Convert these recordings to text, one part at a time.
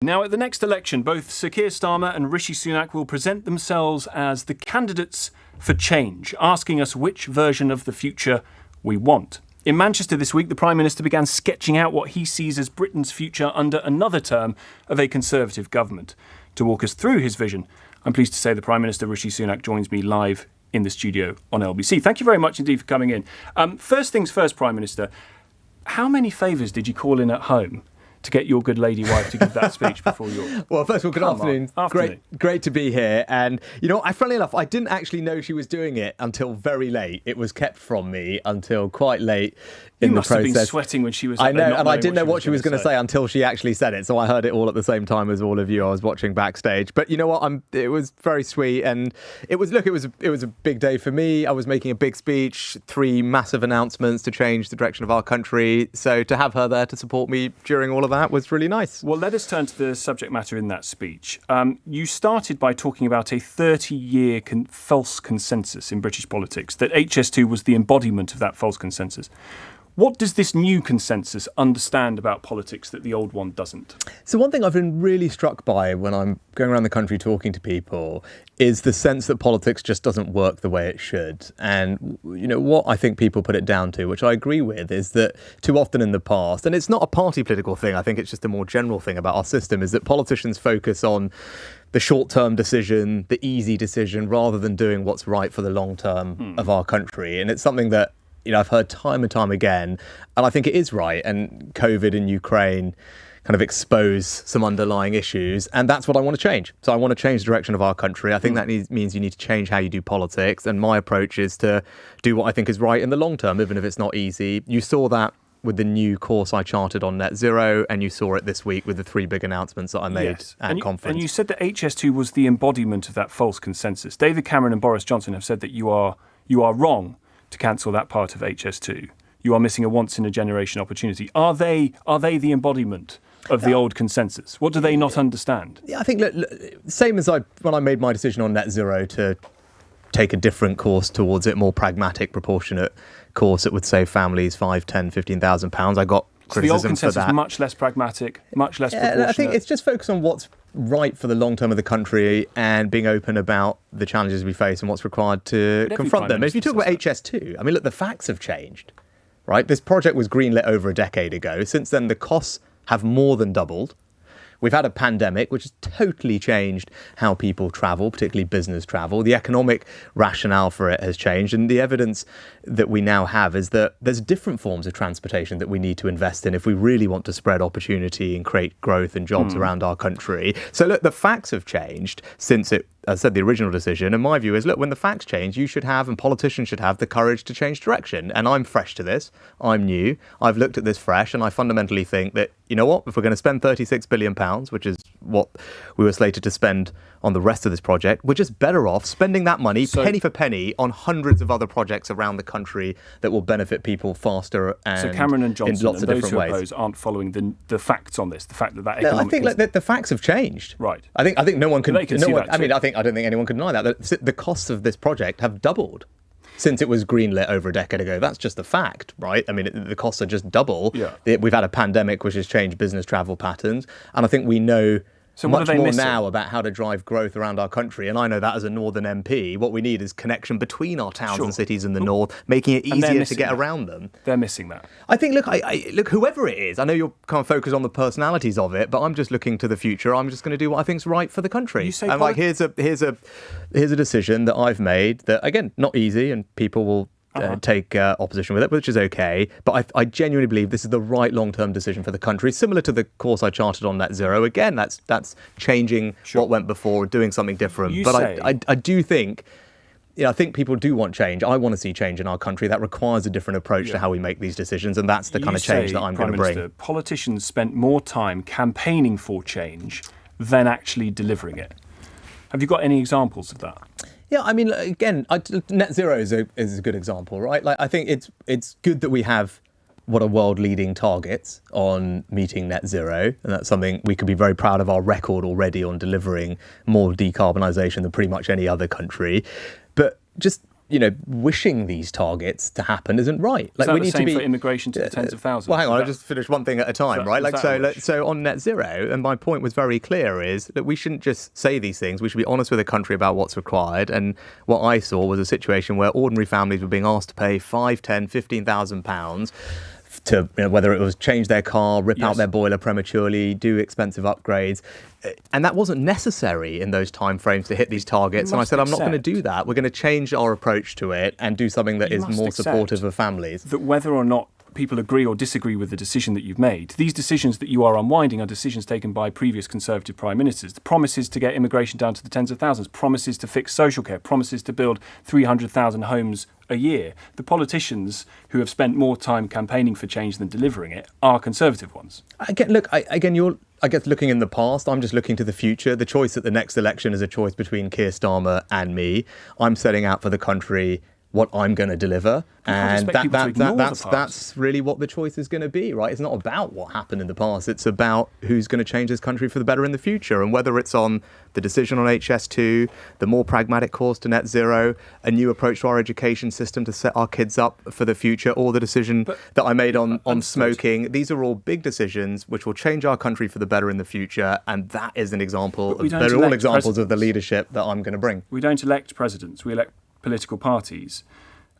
Now, at the next election, both Sir Keir Starmer and Rishi Sunak will present themselves as the candidates for change, asking us which version of the future we want. In Manchester this week, the Prime Minister began sketching out what he sees as Britain's future under another term of a Conservative government. To walk us through his vision, I'm pleased to say the Prime Minister, Rishi Sunak, joins me live in the studio on LBC. Thank you very much indeed for coming in. First things first, Prime Minister, how many favours did you call in at home to get your good lady wife to give that speech before yours? Well, first of all, good afternoon. Great to be here. And, funnily enough, I didn't actually know she was doing it until very late. It was kept from me until quite late in the process. You must have been sweating when she was... I know, and I didn't know what she was going to say until she actually said it. So I heard it all at the same time as all of you. I was watching backstage. But you know what? It was very sweet. And it was a big day for me. I was making a big speech, 3 massive announcements to change the direction of our country. So to have her there to support me during all of that was really nice. Well, let us turn to the subject matter in that speech. You started by talking about a 30-year false consensus in British politics, that HS2 was the embodiment of that false consensus. What does this new consensus understand about politics that the old one doesn't? So one thing I've been really struck by when I'm going around the country talking to people is the sense that politics just doesn't work the way it should. And, what I think people put it down to, which I agree with, is that too often in the past, and it's not a party political thing, I think it's just a more general thing about our system, is that politicians focus on the short-term decision, the easy decision, rather than doing what's right for the long term of our country. And it's something that I've heard time and time again, and I think it is right. And COVID in Ukraine kind of expose some underlying issues, and that's what I want to change. So I want to change the direction of our country. I think that means you need to change how you do politics, and my approach is to do what I think is right in the long term, even if it's not easy. You saw that with the new course I charted on net zero, and you saw it this week with the 3 big announcements that I made at conference. And you said that HS2 was the embodiment of that false consensus. David Cameron and Boris Johnson have said that you are wrong to cancel that part of HS2. You are missing a once-in-a-generation opportunity. Are they the embodiment of the old consensus? What do they not understand? Yeah, I think, look, same as when I made my decision on net zero to take a different course towards it, more pragmatic, proportionate course that would save families £5,000, £10,000, £15,000. I got criticism for that. The old consensus is much less pragmatic, much less proportionate. I think it's just focused on what's right for the long term of the country and being open about the challenges we face and what's required to confront them. If you talk about HS2, look, the facts have changed, right? This project was greenlit over a decade ago. Since then, the costs have more than doubled. We've had a pandemic, which has totally changed how people travel, particularly business travel. The economic rationale for it has changed. And the evidence that we now have is that there's different forms of transportation that we need to invest in if we really want to spread opportunity and create growth and jobs around our country. So look, the facts have changed since I said the original decision. And my view is, look, when the facts change, you should have, and politicians should have, the courage to change direction. And I'm fresh to this. I'm new. I've looked at this fresh. And I fundamentally think that, you know what, if we're going to spend £36 billion, which is what we were slated to spend on the rest of this project, we're just better off spending that money penny for penny on hundreds of other projects around the country that will benefit people faster and so Cameron and Johnson in lots of different ways. Those aren't following the facts on this. The fact that economic... No, I think the facts have changed. Right. I think no one can. I don't think anyone can deny that. The costs of this project have doubled since it was greenlit over a decade ago. That's just a fact, right? The costs are just double. Yeah. We've had a pandemic which has changed business travel patterns, and I think we know much more now about how to drive growth around our country. And I know that as a Northern MP, what we need is connection between our towns and cities in the north, making it easier to get around them. They're missing that. I think, look, whoever it is, I know you're kind of focused on the personalities of it, but I'm just looking to the future. I'm just going to do what I think's right for the country. You say here's a decision that I've made that, again, not easy, and people will take opposition with it, which is okay. But I genuinely believe this is the right long-term decision for the country, similar to the course I charted on net zero. Again, that's changing what went before, doing something different. I do think, I think people do want change. I want to see change in our country. That requires a different approach to how we make these decisions, and that's the kind of change that I'm going to bring. Politicians spent more time campaigning for change than actually delivering it. Have you got any examples of that? Yeah, again, net zero is a good example, right? I think it's good that we have what are world-leading targets on meeting net zero, and that's something we could be very proud of our record already on delivering more decarbonisation than pretty much any other country. But just wishing these targets to happen isn't right. Like, we need to be for immigration to the tens of thousands. Well, hang on, I'll just finish one thing at a time, right? So on net zero, and my point was very clear, is that we shouldn't just say these things. We should be honest with the country about what's required. And what I saw was a situation where ordinary families were being asked to pay £5,000, £10,000, £15,000 to whether it was change their car, rip out their boiler prematurely, do expensive upgrades. And that wasn't necessary in those timeframes to hit these targets. And I said, I'm not going to do that. We're going to change our approach to it and do something that is more supportive of families. That whether or not people agree or disagree with the decision that you've made, these decisions that you are unwinding are decisions taken by previous Conservative Prime Ministers. The promises to get immigration down to the tens of thousands, promises to fix social care, promises to build 300,000 homes a year. The politicians who have spent more time campaigning for change than delivering it are Conservative ones. You're looking in the past. I'm just looking to the future. The choice at the next election is a choice between Keir Starmer and me. I'm setting out for the country what I'm going to deliver, and that's really what the choice is going to be, right? It's not about what happened in the past. It's about who's going to change this country for the better in the future, and whether it's on the decision on HS2, the more pragmatic course to net zero, a new approach to our education system to set our kids up for the future, or the decision that I made on smoking. These are all big decisions which will change our country for the better in the future, and that is an example. They're all examples of the leadership that I'm going to bring. We don't elect presidents. We elect political parties,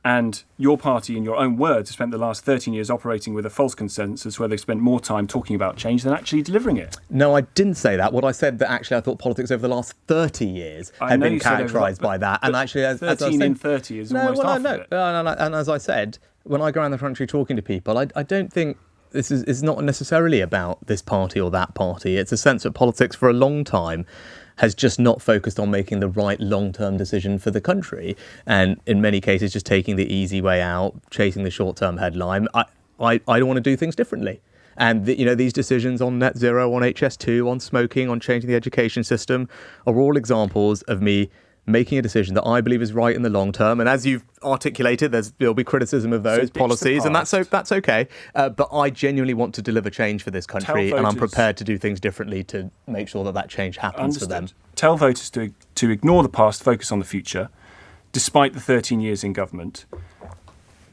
and your party, in your own words, has spent the last 13 years operating with a false consensus where they've spent more time talking about change than actually delivering it. No, I didn't say that. What I said that actually I thought politics over the last 30 years had been characterised by that. And actually, as 13 in 30 is almost half of it. No. And as I said, when I go around the country talking to people, I don't think this is not necessarily about this party or that party. It's a sense that politics for a long time has just not focused on making the right long-term decision for the country, and in many cases just taking the easy way out, chasing the short-term headline. I don't want to do things differently. And these decisions on net zero, on HS2, on smoking, on changing the education system are all examples of me making a decision that I believe is right in the long term. And as you've articulated, there'll be criticism of those policies, and that's okay. But I genuinely want to deliver change for this country, and I'm prepared to do things differently to make sure that change happens for them. Tell voters to ignore the past, focus on the future, despite the 13 years in government.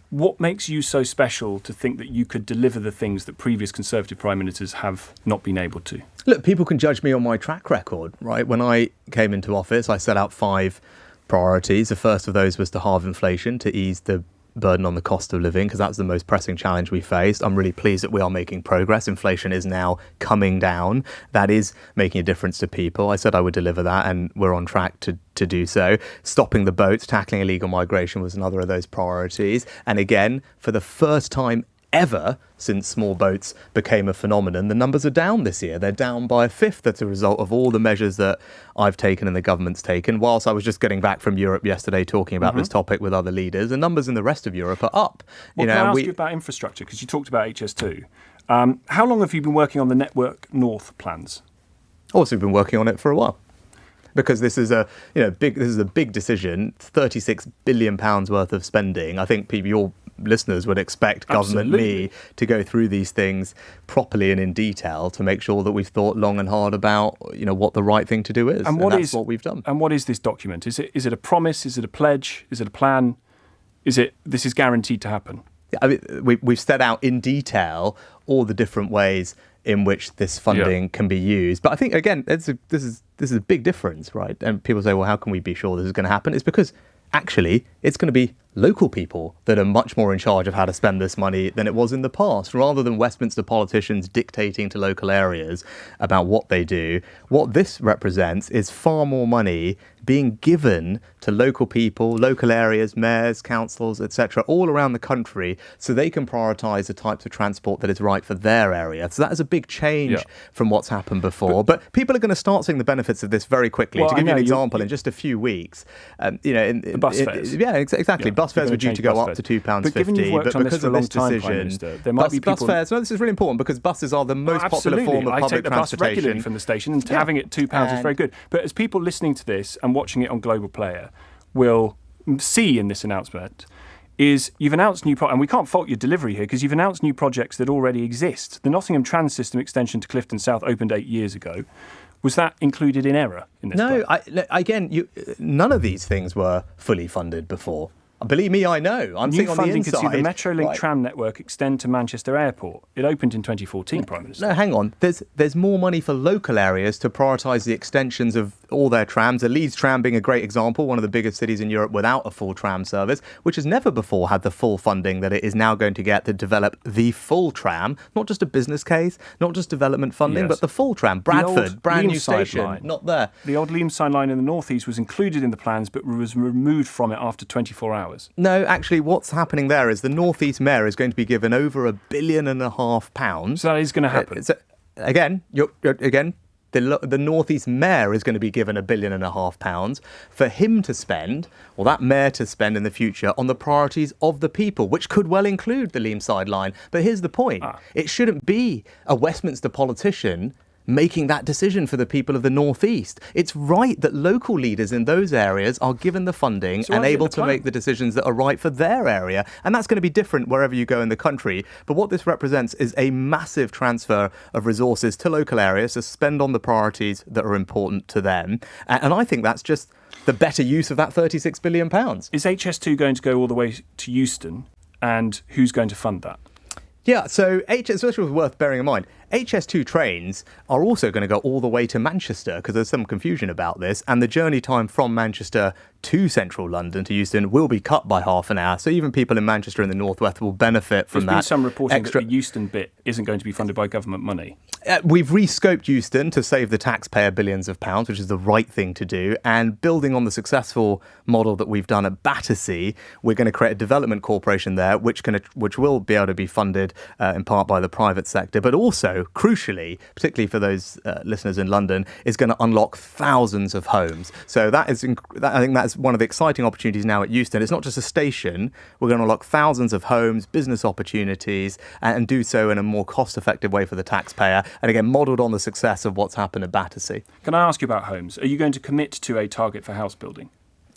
What makes you so special to think that you could deliver the things that previous Conservative Prime Ministers have not been able to? Look, people can judge me on my track record, right? When I came into office, I set out 5 priorities. The first of those was to halve inflation, to ease the burden on the cost of living, because that's the most pressing challenge we faced. I'm really pleased that we are making progress. Inflation is now coming down. That is making a difference to people. I said I would deliver that, and we're on track to do so. Stopping the boats, tackling illegal migration was another of those priorities. And again, for the first time ever since small boats became a phenomenon, the numbers are down this year. They're down by a fifth as a result of all the measures that I've taken and the government's taken. Whilst I was just getting back from Europe yesterday talking about this topic with other leaders, the numbers in the rest of Europe are up. Well, can I ask you about infrastructure? Because you talked about HS2. How long have you been working on the Network North plans? Also, we've been working on it for a while. Because this is a big decision, £36 billion worth of spending. I think your listeners would expect government, me, to go through these things properly and in detail to make sure that we've thought long and hard about what the right thing to do is. And that's what we've done. And what is this document? Is it a promise? Is it a pledge? Is it a plan? This is guaranteed to happen? I mean, we've set out in detail all the different ways in which this funding can be used. But I think, again, this is a big difference, right? And people say, well, how can we be sure this is going to happen? It's because actually it's going to be local people that are much more in charge of how to spend this money than it was in the past. Rather than Westminster politicians dictating to local areas about what they do, what this represents is far more money being given to local people, local areas, mayors, councils, etc., all around the country, so they can prioritise the types of transport that is right for their area. So that is a big change from what's happened before. But people are going to start seeing the benefits of this very quickly. To give you an example, in just a few weeks, the bus fares. Yeah, exactly. Bus fares were due to go up to £2.50. But given you've worked on this for a long time, Prime Minister, there might be people... Bus fares, no, this is really important because buses are the most popular form of public transportation. I take the bus regularly from the station, and having it £2 is very good. But as people listening to this and watching it on Global Player will see in this announcement is you've announced new and we can't fault your delivery here because you've announced new projects that already exist. The Nottingham Trans System extension to Clifton South opened 8 years ago. Was that included in error in this plan? No, none of these things were fully funded before. Believe me, I know. I'm New sitting on the funding inside. could see the Metrolink Right. tram network extend to Manchester Airport. It opened in 2014, Prime Minister. No, hang on. There's more money for local areas to prioritise the extensions of all their trams. The Leeds tram being a great example, one of the biggest cities in Europe without a full tram service, which has never before had the full funding that it is now going to get to develop the full tram, not just a business case, not just development funding, Yes. but the full tram. Bradford, brand new Leamside station, line. not there. The old Leamside line in the northeast was included in the plans but was removed from it after 24 hours. No, actually, what's happening there is the North East Mayor is going to be given over £1.5 billion. So that is going to happen. The North East Mayor is going to be given £1.5 billion for him to spend, or that mayor to spend in the future, on the priorities of the people, which could well include the Leamside line. But here's the point. It shouldn't be a Westminster politician making that decision for the people of the North East. It's right that local leaders in those areas are given the funding and able to make the decisions that are right for their area. And that's going to be different wherever you go in the country. But what this represents is a massive transfer of resources to local areas to spend on the priorities that are important to them. And I think that's just the better use of that £36 billion. Is HS2 going to go all the way to Euston? And who's going to fund that? Yeah, so HS, which was worth bearing in mind, HS2 trains are also going to go all the way to Manchester, because there's some confusion about this, and the journey time from Manchester to central London, to Euston, will be cut by half an hour. So even people in Manchester and the northwest will benefit from that. There's been some reporting extra. that the Euston bit isn't going to be funded by government money. We've rescoped Euston to save the taxpayer billions of pounds, which is the right thing to do. And building on the successful model that we've done at Battersea, we're going to create a development corporation there, which will be able to be funded in part by the private sector, but also, crucially, particularly for those listeners in London, is going to unlock thousands of homes. So I think that's one of the exciting opportunities now at Euston. It's not just a station. We're going to unlock thousands of homes, business opportunities, and do so in a more cost-effective way for the taxpayer. And again, modelled on the success of what's happened at Battersea. Can I ask you about homes? Are you going to commit to a target for house building?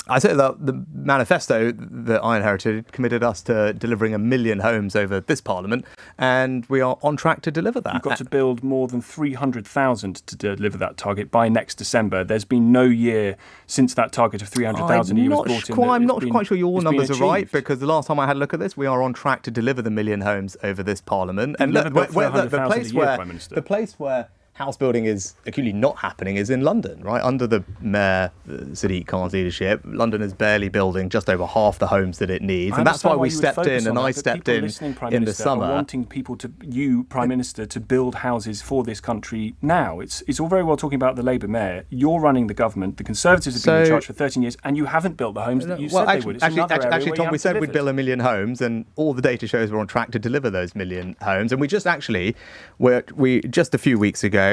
I say that the manifesto that I inherited committed us to delivering 1 million homes over this Parliament, and we are on track to deliver that. You've got to build more than 300,000 to deliver that target by next December. There's been no year since that target of 300,000 was brought in. I'm not quite sure your numbers are right, because the last time I had a look at this, we are on track to deliver the 1 million homes over this Parliament. And look, the place where house building is acutely not happening is in London, right? Under the Mayor, Sadiq Khan's leadership, London is barely building just over half the homes that it needs. And that's why we stepped in, and I stepped in the summer. Wanting people Prime Minister, to build houses for this country now. It's all very well talking about the Labour Mayor. You're running the government. The Conservatives have been in charge for 13 years, and you haven't built the homes that you said they would. Actually, Tom, we said we'd build 1 million homes, and all the data shows we're on track to deliver those 1 million homes. And we just a few weeks ago,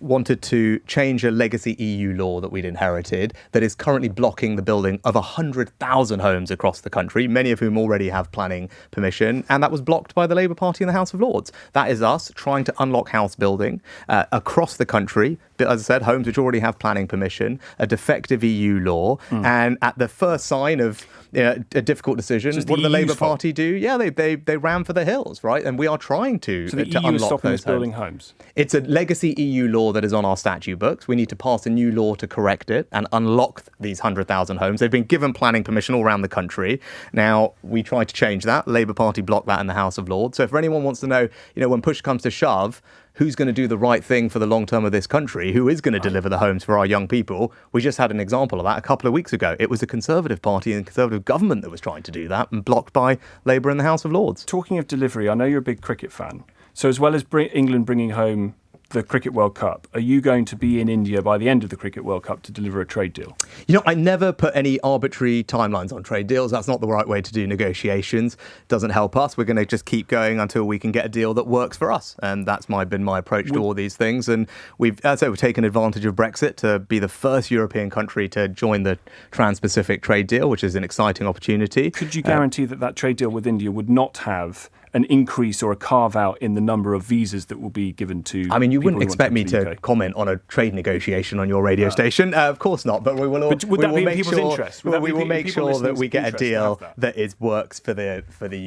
wanted to change a legacy EU law that we'd inherited that is currently blocking the building of 100,000 homes across the country, many of whom already have planning permission, and that was blocked by the Labour Party in the House of Lords. That is us trying to unlock house building across the country. As I said, homes which already have planning permission, a defective EU law, and at the first sign of a difficult decision, what did the Labour Party do? Yeah, they ran for the hills, right? And we are trying to the to EU unlock is stopping those us building homes. It's a legacy EU law that is on our statute books. We need to pass a new law to correct it and unlock these 100,000 homes. They've been given planning permission all around the country. Now, we tried to change that. Labour Party blocked that in the House of Lords. So if anyone wants to know, when push comes to shove, who's going to do the right thing for the long term of this country? Who is going to deliver the homes for our young people? We just had an example of that a couple of weeks ago. It was the Conservative Party and Conservative government that was trying to do that, and blocked by Labour in the House of Lords. Talking of delivery, I know you're a big cricket fan. So as well as England bringing home the Cricket World Cup, are you going to be in India by the end of the Cricket World Cup to deliver a trade deal? I never put any arbitrary timelines on trade deals. That's not the right way to do negotiations. Doesn't help us. We're going to just keep going until we can get a deal that works for us. And that's been my approach to all these things. And we've taken advantage of Brexit to be the first European country to join the Trans-Pacific trade deal, which is an exciting opportunity. Could you guarantee that trade deal with India would not have an increase or a carve-out in the number of visas that will be given to you wouldn't expect me to comment on a trade negotiation on your radio station. Of course not, but we will. But would that be in people's interest? We will make sure that we get a deal that works for the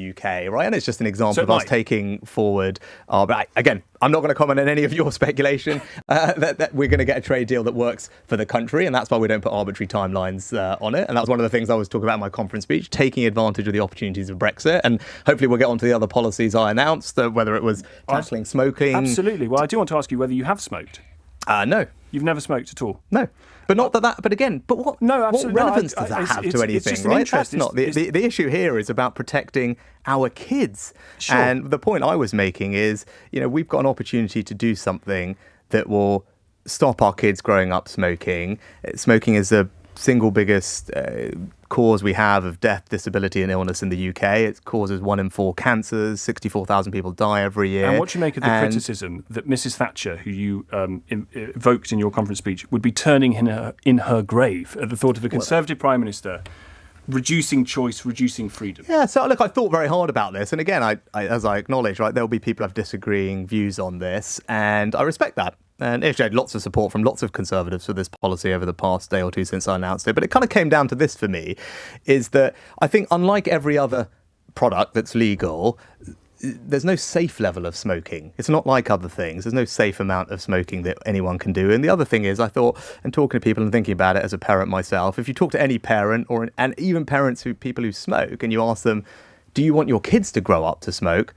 UK, right? And it's just an example of us taking forward. But again, I'm not going to comment on any of your speculation that we're going to get a trade deal that works for the country, and that's why we don't put arbitrary timelines on it. And that was one of the things I was talking about in my conference speech, taking advantage of the opportunities of Brexit. And hopefully we'll get on to the other policies I announced, whether it was tackling smoking. Absolutely. Well, I do want to ask you whether you have smoked. No. You've never smoked at all? No. But not that. But again, what? No, absolutely. What relevance does that have to anything? Right? That's not the issue. Here is about protecting our kids. Sure. And the point I was making is, we've got an opportunity to do something that will stop our kids growing up smoking. Smoking is the single biggest cause we have of death, disability and illness in the UK. It causes 1 in 4 cancers, 64,000 people die every year. And what do you make of the criticism that Mrs Thatcher, who you evoked in your conference speech, would be turning in her grave at the thought of a Conservative Prime Minister reducing choice, reducing freedom? Yeah, so look, I thought very hard about this. And again, I as I acknowledge, right, there'll be people who have disagreeing views on this, and I respect that. And actually, I had lots of support from lots of Conservatives for this policy over the past day or two since I announced it. But it kind of came down to this for me, is that I think unlike every other product that's legal, there's no safe level of smoking. It's not like other things. There's no safe amount of smoking that anyone can do. And the other thing is, I thought, and talking to people and thinking about it as a parent myself, if you talk to any parent and even people who smoke, and you ask them, do you want your kids to grow up to smoke?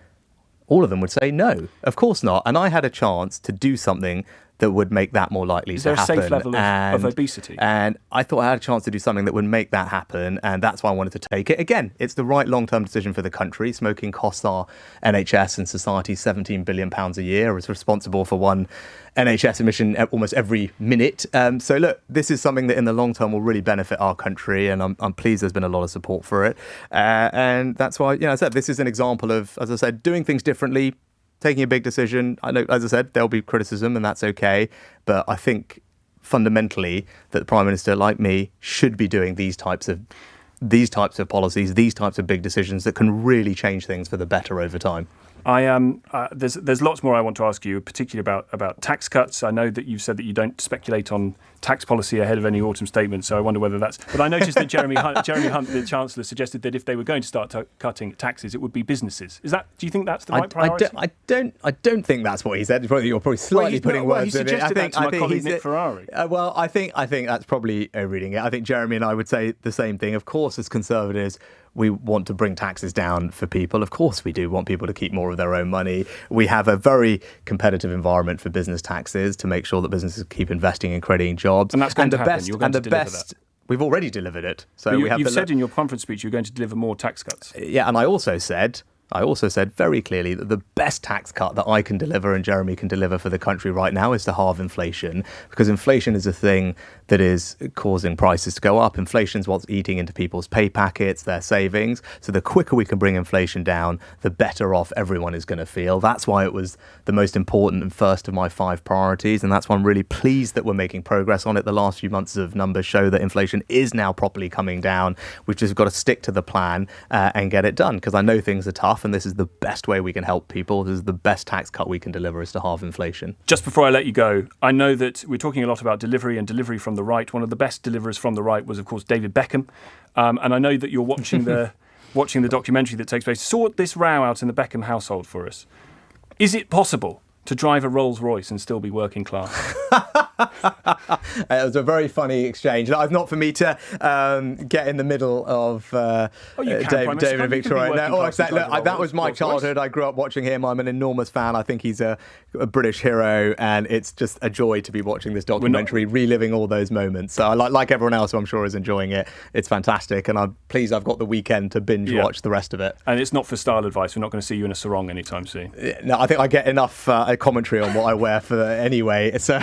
All of them would say no, of course not. And I had a chance to do something that would make that more likely to happen. Is there a safe level of obesity? And I thought I had a chance to do something that would make that happen, and that's why I wanted to take it. Again, it's the right long-term decision for the country. Smoking costs our NHS and society £17 billion a year. It's responsible for one NHS admission almost every minute. So look, this is something that in the long term will really benefit our country, and I'm pleased there's been a lot of support for it. And that's why, I said this is an example of, as I said, doing things differently, taking a big decision. I know, as I said, there'll be criticism, and that's okay. But I think fundamentally that the Prime Minister, like me, should be doing these types of policies, these types of big decisions that can really change things for the better over time. There's lots more I want to ask you, particularly about tax cuts. I know that you've said that you don't speculate on tax policy ahead of any autumn statement, so I wonder whether that's. But I noticed that Jeremy Hunt, the Chancellor, suggested that if they were going to start cutting taxes, it would be businesses. Is that? Do you think that's the right priority? I don't think that's what he said. You're probably slightly putting words in it. He suggested that to my colleague Nick Ferrari. Well, I think that's probably reading it. I think Jeremy and I would say the same thing. Of course, as Conservatives, we want to bring taxes down for people. Of course we do want people to keep more of their own money. We have a very competitive environment for business taxes to make sure that businesses keep investing and creating jobs. And that's going to happen. You're going to deliver that. We've already delivered it. So you've said in your conference speech you're going to deliver more tax cuts. Yeah, and I also said very clearly that the best tax cut that I can deliver and Jeremy can deliver for the country right now is to halve inflation, because inflation is a thing that is causing prices to go up. Inflation is what's eating into people's pay packets, their savings. So the quicker we can bring inflation down, the better off everyone is going to feel. That's why it was the most important and first of my 5 priorities. And that's why I'm really pleased that we're making progress on it. The last few months of numbers show that inflation is now properly coming down. We've just got to stick to the plan and get it done, because I know things are tough. And this is the best way we can help people. This is the best tax cut we can deliver, is to halve inflation. Just before I let you go, I know that we're talking a lot about delivery and delivery from the right. One of the best deliverers from the right was, of course, David Beckham. And I know that you're watching the documentary that takes place. Sort this row out in the Beckham household for us. Is it possible to drive a Rolls Royce and still be working class? It was a very funny exchange. It's not for me to get in the middle of David and Victoria. That was my childhood. I grew up watching him. I'm an enormous fan. I think he's a British hero, and it's just a joy to be watching this documentary, reliving all those moments. So I like everyone else who I'm sure is enjoying it. It's fantastic, and I'm pleased I've got the weekend to binge watch the rest of it. And it's not for style advice. We're not going to see you in a sarong anytime soon. No, I think I get enough commentary on what I wear for anyway. So.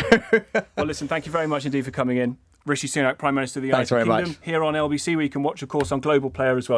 Well, listen, thank you very much indeed for coming in. Rishi Sunak, Prime Minister of the United Kingdom, here on LBC, where you can watch, of course, on Global Player as well.